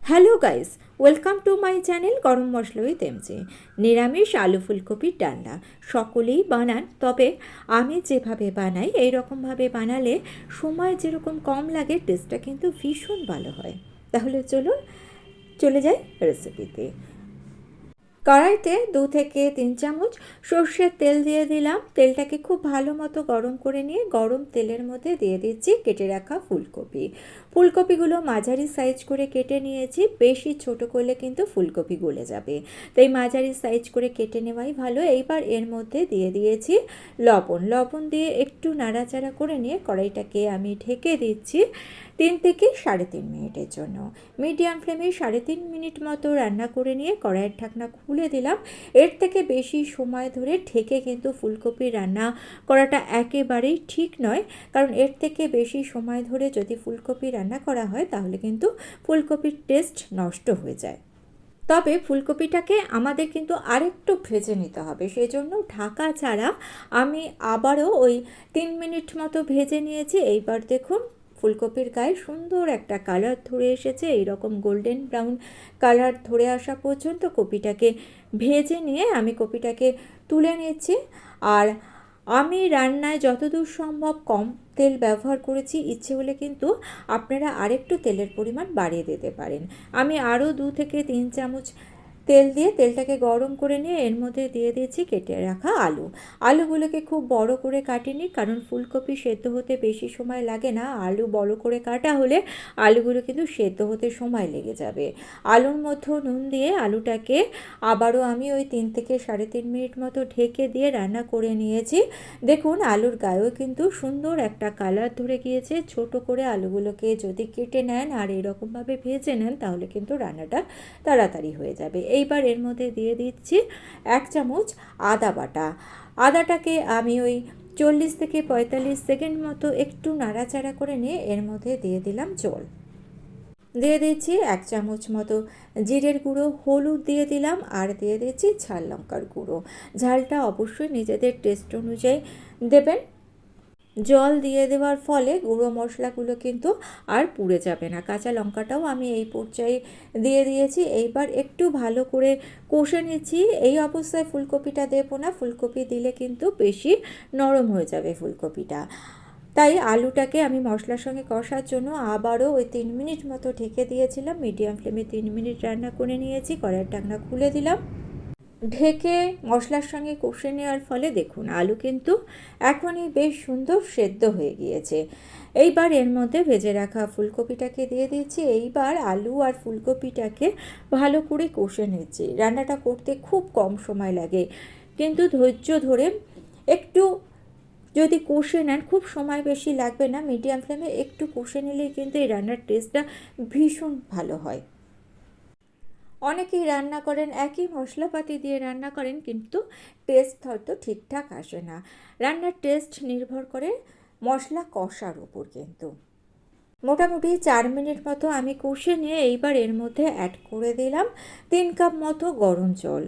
Hello guys, welcome to my channel গরম মশলা with MG. নিরামিষ আলু ফুলকপির ডালনা সকলেই বানান, তবে আমি যেভাবে বানাই এই রকমভাবে বানালে সময় যেরকম কম লাগে, টেস্টটা কিন্তু ভীষণ ভালো হয়। তাহলে চলুন চলে যাই রেসিপিতে। কড়াইতে 2 থেকে 3 চামচ সর্ষের তেল দিয়ে দিলাম। তেলটাকে খুব ভালো মতো গরম করে নিয়ে গরম তেলের মধ্যে দিয়ে দিচ্ছি কেটে রাখা ফুলকপি। ফুলকপিগুলো মাঝারি সাইজ করে কেটে নিয়েছি, বেশি ছোট করলে কিন্তু ফুলকপি গলে যাবে, তাই মাঝারি সাইজ করে কেটে নেওয়াই ভালো। এইবার এর মধ্যে দিয়ে দিয়েছি লবণ দিয়ে একটু নাড়াচাড়া করে নিয়ে কড়াইটাকে আমি ঢেকে দিচ্ছি 3 থেকে 3.5 মিনিটের জন্য। মিডিয়াম ফ্লেমে 3.5 মিনিট মতো রান্না করে নিয়ে কড়াইয়ের ঢাকনা খুলে দিলাম। এর থেকে বেশি সময় ধরে ঢেকে কিন্তু ফুলকপি রান্না করাটা একেবারেই ঠিক নয়, কারণ এর থেকে বেশি সময় ধরে যদি ফুলকপি রান্না করা হয় তাহলে কিন্তু ফুলকপির টেস্ট নষ্ট হয়ে যায়। তবে ফুলকপিটাকে আমাদের কিন্তু আরেকটু ভেজে নিতে হবে, সেজন্য ঢাকা ছাড়া আমি আবারও ওই 3 মিনিট মতো ভেজে নিয়েছি। এইবার দেখুন ফুলকপির গায়ে সুন্দর একটা কালার ধরে এসেছে। এইরকম গোল্ডেন ব্রাউন কালার ধরে আসা পর্যন্ত কপিটাকে ভেজে নিয়ে আমি কপিটাকে তুলে নিচ্ছি। আর আমি রান্নায় যতদূর সম্ভব কম তেল ব্যবহার করেছি, ইচ্ছে হলে কিন্তু আপনারা আরেকটু তেলের পরিমাণ বাড়িয়ে দিতে পারেন। আমি আরও 2 থেকে 3 চামচ তেল দিয়ে তেলটাকে গরম করে নিয়ে এর মধ্যে দিয়ে দিয়েছি কেটে রাখা আলুগুলোকে খুব বড় করে কাটিনি, কারণ ফুলকপি সেদ্ধ হতে বেশি সময় লাগে না। আলু বড় করে কাটা হলে আলুগুলো কিন্তু সেদ্ধ হতে সময় লেগে যাবে। আলুর মধ্যে নুন দিয়ে আলুটাকে আবারও আমি ওই 3 থেকে 3.5 মিনিট মতো ঢেকে দিয়ে রান্না করে নিয়েছি। দেখুন আলুর গায়েও কিন্তু সুন্দর একটা কালার ধরে গিয়েছে। ছোট করে আলুগুলোকে যদি কেটে নেন আর এরকমভাবে ভেজে নেন তাহলে কিন্তু রান্নাটা তাড়াতাড়ি হয়ে যাবে। এইবার এর মধ্যে দিয়ে দিচ্ছি 1 চামচ আদা বাটা। আদাটাকে আমি ওই 40 থেকে 45 সেকেন্ড মতো একটু নাড়াচাড়া করে নিয়ে এর মধ্যে দিয়ে দিলাম জল। দিয়ে দিচ্ছি 1 চামচ মতো জিরের গুঁড়ো, হলুদ দিয়ে দিলাম, আর দিয়ে দিচ্ছি ঝাল লঙ্কার গুঁড়ো। ঝালটা অবশ্যই নিজেদের টেস্ট অনুযায়ী দেবেন। জল দিয়ে দেওয়ার ফলে গুঁড়ো মশলাগুলো কিন্তু আর পুড়ে যাবে না। কাঁচা লঙ্কাটাও আমি এই পর্যায়ে দিয়ে দিয়েছি। এইবার একটু ভালো করে কষে নিচ্ছি। এই অবস্থায় ফুলকপিটা দেবো না, ফুলকপি দিলে কিন্তু বেশি নরম হয়ে যাবে ফুলকপিটা। তাই আলুটাকে আমি মশলার সঙ্গে কষার জন্য আবারও ওই 3 মিনিট মতো ঢেকে দিয়েছিলাম। মিডিয়াম ফ্লেমে 3 মিনিট রান্না করে নিয়েছি। কড়াইয়ের ঢাকনা খুলে দিলাম। ঢেকে মশলার সঙ্গে কষে নেওয়ার ফলে দেখুন আলু কিন্তু এখনই বেশ সুন্দর সেদ্ধ হয়ে গিয়েছে। এইবার এর মধ্যে ভেজে রাখা ফুলকপিটাকে দিয়ে দিচ্ছি। এইবার আলু আর ফুলকপিটাকে ভালো করে কষে নিচ্ছি। রান্নাটা করতে খুব কম সময় লাগে, কিন্তু ধৈর্য ধরে একটু যদি কষে নেন খুব সময় বেশি লাগবে না। মিডিয়াম ফ্লেমে একটু কষে নিলেই কিন্তু এই রান্নার টেস্টটা ভীষণ ভালো হয়। অনেকেই রান্না করেন একই মশলাপাতি দিয়ে রান্না করেন, কিন্তু টেস্ট হয়তো ঠিকঠাক আসে না। রান্নার টেস্ট নির্ভর করে মশলা কষার উপর। কিন্তু মোটামুটি 4 মিনিট মতো আমি কষে নিয়ে এইবার এর মধ্যে অ্যাড করে দিলাম 3 কাপ মতো গরম জল।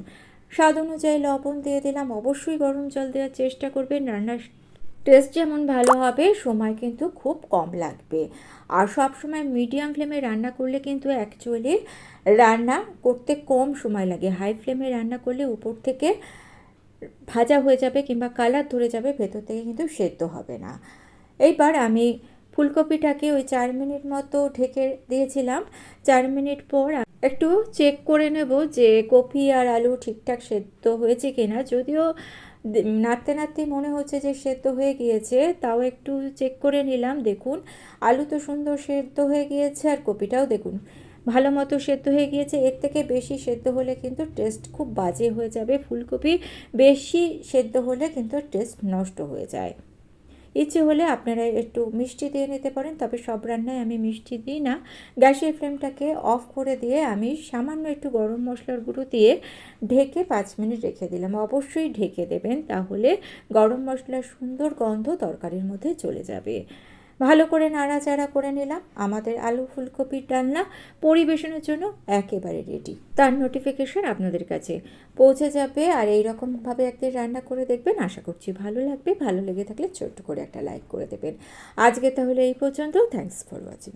স্বাদ অনুযায়ী লবণ দিয়ে দিলাম। অবশ্যই গরম জল দেওয়ার চেষ্টা করবেন, রান্নার টেস্ট যেমন ভালো হবে সময় কিন্তু খুব কম লাগবে। আর সব সময় মিডিয়াম ফ্লেমে রান্না করলে কিন্তু অ্যাকচুয়ালি রান্না করতে কম সময় লাগে। হাই ফ্লেমে রান্না করলে উপর থেকে ভাজা হয়ে যাবে কিংবা কালার ধরে যাবে, ভেতর থেকে কিন্তু সেদ্ধ হবে না। এইবার আমি ফুলকপিটাকে ওই 4 মিনিট মতো ঢেকে দিয়েছিলাম। 4 মিনিট পর একটু চেক করে নেব যে কপি আর আলু ঠিকঠাক সেদ্ধ হয়েছে কিনা। যদিও নাড়তে নাড়তেই মনে হচ্ছে যে সেদ্ধ হয়ে গিয়েছে, তাও একটু চেক করে নিলাম। দেখুন আলু তো সুন্দর সেদ্ধ হয়ে গিয়েছে, আর কপিটাও দেখুন ভালো মতো সেদ্ধ হয়ে গিয়েছে। এর থেকে বেশি সেদ্ধ হলে কিন্তু টেস্ট খুব বাজে হয়ে যাবে। ফুলকপি বেশি সেদ্ধ হলে কিন্তু টেস্ট নষ্ট হয়ে যায়। ইচ্ছে হলে আপনারা একটু মিষ্টি দিয়ে নিতে পারেন, তবে সব রান্নায় আমি মিষ্টি দিই না। গ্যাসের ফ্লেমটাকে অফ করে দিয়ে আমি সামান্য একটু গরম মশলার গুঁড়ো দিয়ে ঢেকে 5 মিনিট রেখে দিলাম। অবশ্যই ঢেকে দেবেন, তাহলে গরম মশলার সুন্দর গন্ধ তরকারির মধ্যে চলে যাবে। ভালো করে নাড়াচাড়া করে নিলাম। আমাদের আলু ফুলকপির ডালনা পরিবেশনের জন্য একেবারে রেডি। তার নোটিফিকেশন আপনাদের কাছে পৌঁছে যাবে। আর এই রকমভাবে একদিন রান্না করে দেখবেন, আশা করছি ভালো লাগবে। ভালো লেগে থাকলে ছোট্ট করে একটা লাইক করে দেবেন। আজকে তাহলে এই পর্যন্ত। Thanks for watching.